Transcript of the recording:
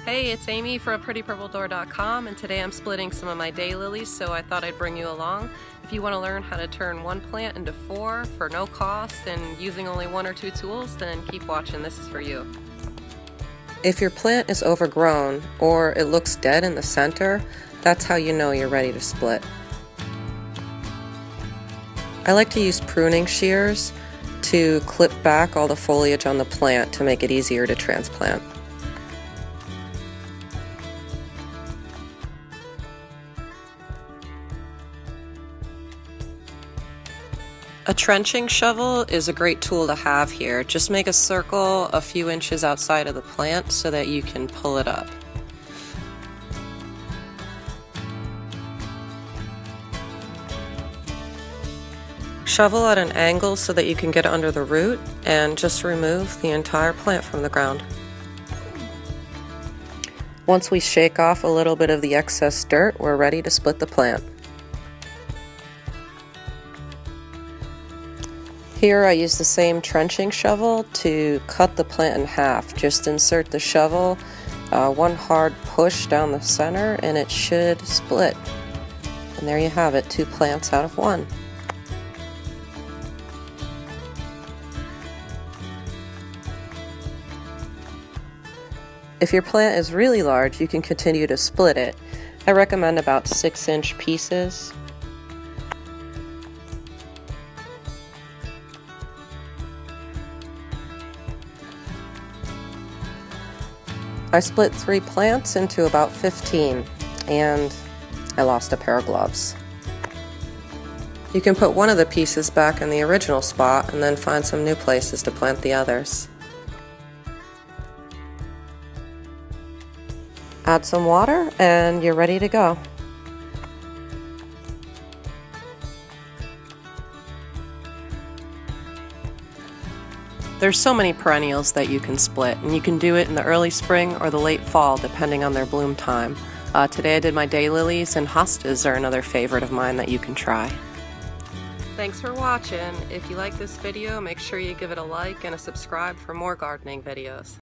Hey, it's Amy from prettypurpledoor.com, and today I'm splitting some of my daylilies, so I thought I'd bring you along. If you want to learn how to turn one plant into four for no cost and using only one or two tools, then keep watching. This is for you. If your plant is overgrown or it looks dead in the center, that's how you know you're ready to split. I like to use pruning shears to clip back all the foliage on the plant to make it easier to transplant. A trenching shovel is a great tool to have here. Just make a circle a few inches outside of the plant so that you can pull it up. Shovel at an angle so that you can get under the root and just remove the entire plant from the ground. Once we shake off a little bit of the excess dirt, we're ready to split the plant. Here I use the same trenching shovel to cut the plant in half. Just insert the shovel, one hard push down the center, and it should split. And there you have it, 2 plants out of 1. If your plant is really large, you can continue to split it. I recommend about 6-inch pieces. I split 3 plants into about 15, and I lost a pair of gloves. You can put one of the pieces back in the original spot and then find some new places to plant the others. Add some water and you're ready to go. There's so many perennials that you can split, and you can do it in the early spring or the late fall depending on their bloom time. Today I did my daylilies, and hostas are another favorite of mine that you can try. Thanks for watching. If you like this video, make sure you give it a like and a subscribe for more gardening videos.